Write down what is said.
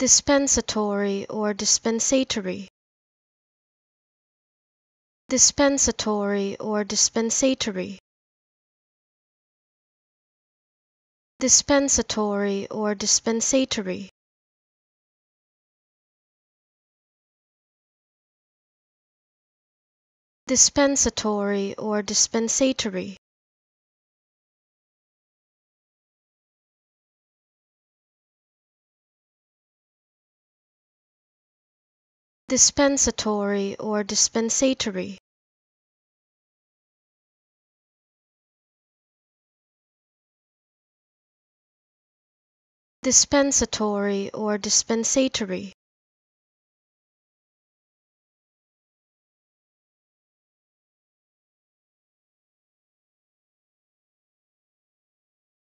dispensatory or dispensatory, dispensatory or dispensatory, dispensatory or dispensatory, dispensatory or dispensatory, dispensatory or dispensatory, dispensatory or dispensatory,